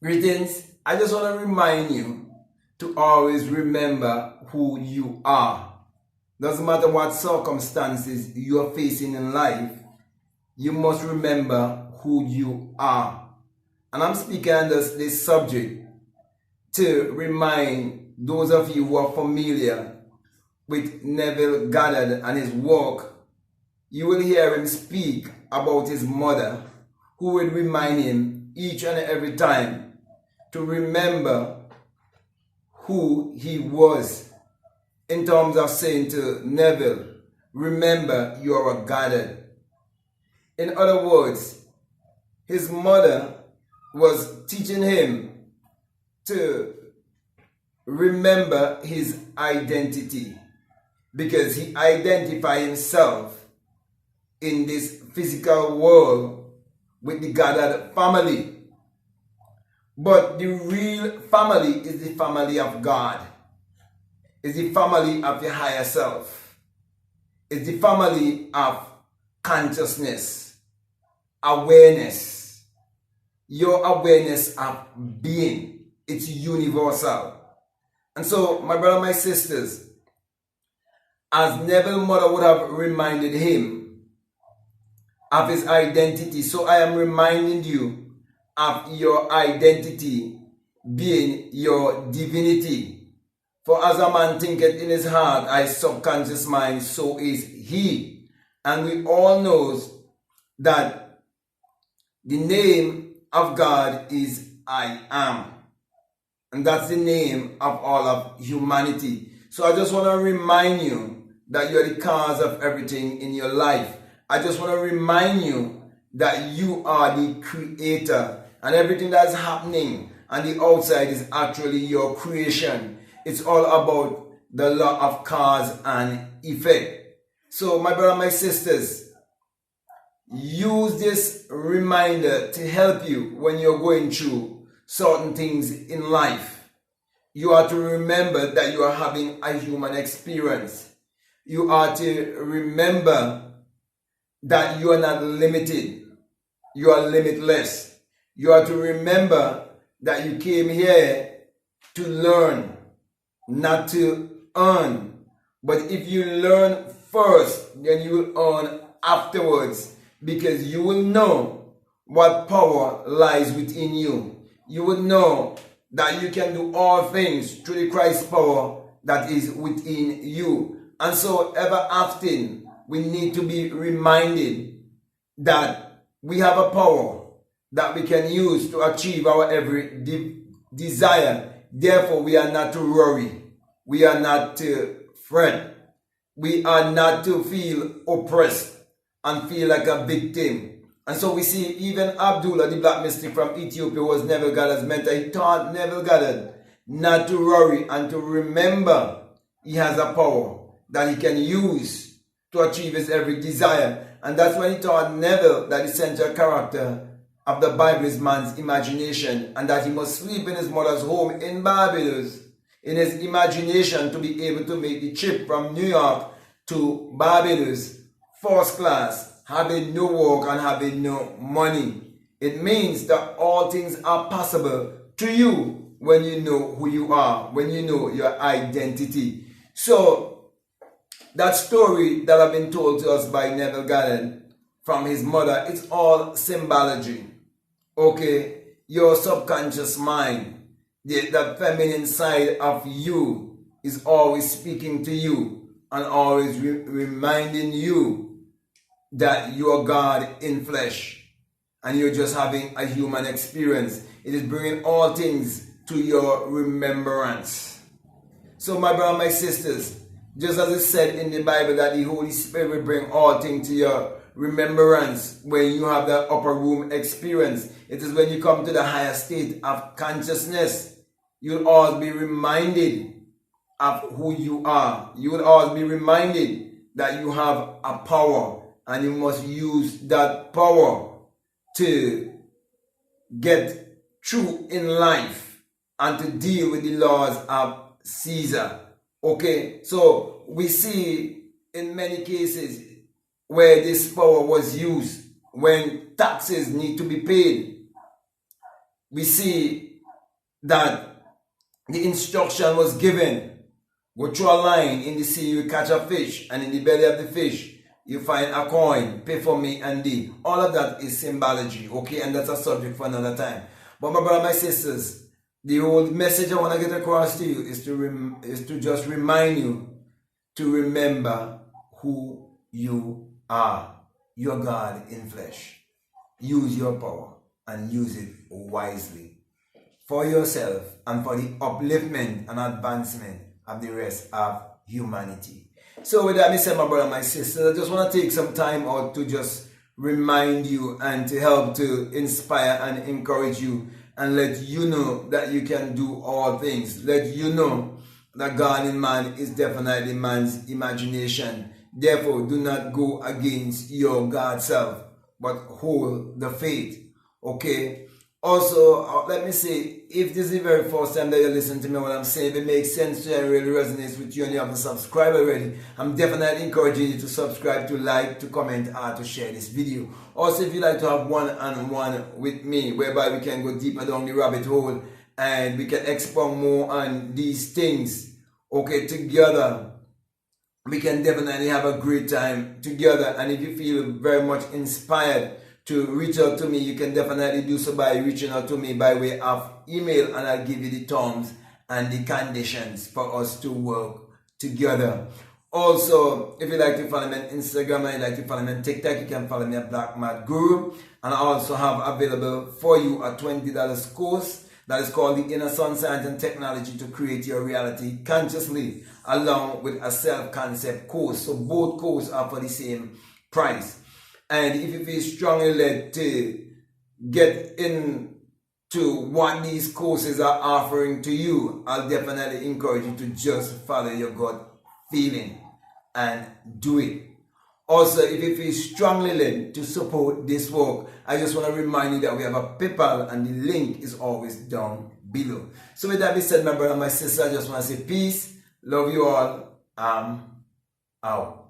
Greetings. I just want to remind you to always remember who you are. Doesn't matter what circumstances you are facing in life, you must remember who you are. And I'm speaking on this subject to remind those of you who are familiar with Neville Goddard and his work. You will hear him speak about his mother, who will remind him each and every time to remember who he was, in terms of saying to Neville, remember you are a Goddard. In other words, his mother was teaching him to remember his identity, because he identified himself in this physical world with the Goddard family. But the real family is the family of God. It's the family of the higher self. It's the family of consciousness, awareness. Your awareness of being. It's universal. And so, my brother, my sisters, as Neville's mother would have reminded him of his identity, so I am reminding you of your identity being your divinity. For as a man thinketh in his heart, his subconscious mind, so is he. And we all know that the name of God is I am. And that's the name of all of humanity. So I just want to remind you that you're the cause of everything in your life. I just want to remind you that you are the creator. And everything that's happening on the outside is actually your creation. It's all about the law of cause and effect. So my brother, my sisters, use this reminder to help you when you're going through certain things in life. You are to remember that you are having a human experience. You are to remember that you are not limited. You are limitless. You are to remember that you came here to learn, not to earn. But if you learn first, then you will earn afterwards, because you will know what power lies within you. You will know that you can do all things through the Christ power that is within you. And so ever often, we need to be reminded that we have a power that we can use to achieve our every desire. Therefore, we are not to worry. We are not to fret. We are not to feel oppressed and feel like a victim. And so we see even Abdullah, the black mystic from Ethiopia, was Neville Goddard's mentor. He taught Neville Goddard not to worry and to remember he has a power that he can use to achieve his every desire. And that's when he taught Neville that the central character of the Bible is man's imagination, and that he must sleep in his mother's home in Barbados in his imagination to be able to make the trip from New York to Barbados first class, having no work and having no money. It means that all things are possible to you when you know who you are, when you know your identity. So that story that I've been told to us by Neville Goddard from his mother, it's all symbology. Okay, your subconscious mind, the feminine side of you is always speaking to you and always reminding you that you are God in flesh and you're just having a human experience. It is bringing all things to your remembrance. So my brother, my sisters, just as it said in the Bible that the Holy Spirit will bring all things to your remembrance when you have the upper room experience. It is when you come to the higher state of consciousness, you'll always be reminded of who you are. You will always be reminded that you have a power and you must use that power to get through in life and to deal with the laws of Caesar. Okay, so we see in many cases where this power was used when taxes need to be paid. we see that the instruction was given. Go through a line in the sea, you catch a fish, and in the belly of the fish, you find a coin, pay for me and thee. All of that is symbology, okay? And that's a subject for another time. But my brother, my sisters, the whole message I want to get across to you is to just remind you to remember who you are. You're God in flesh. Use your power and use it wisely for yourself and for the upliftment and advancement of the rest of humanity. So with that, my brother, my sister, I just want to take some time out to just remind you and to help to inspire and encourage you and let you know that you can do all things. Let you know that God in man is definitely man's imagination. Therefore, do not go against your God self, but hold the faith. Okay? Also, let me say, if this is the very first time that you listen to me, what I'm saying, if it makes sense to you and really resonates with you and you haven't subscribed already, I'm definitely encouraging you to subscribe, to like, to comment, or to share this video. Also, if you'd like to have one-on-one with me, whereby we can go deeper down the rabbit hole and we can expound more on these things, okay, together, we can definitely have a great time together. And if you feel very much inspired to reach out to me, you can definitely do so by reaching out to me by way of email, and I'll give you the terms and the conditions for us to work together. Also, if you'd like to follow me on Instagram and you'd like to follow me on TikTok, you can follow me at Black Mad Guru. And I also have available for you a $20 course that is called the Inner Sun Science and Technology to Create Your Reality Consciously, along with a self-concept course. So both courses are for the same price. And if you feel strongly led to get into what these courses are offering to you, I'll definitely encourage you to just follow your gut feeling and do it. Also, if you feel strongly led to support this work, I just want to remind you that we have a PayPal and the link is always down below. So with that being said, my brother and my sister, I just want to say peace, love you all, out.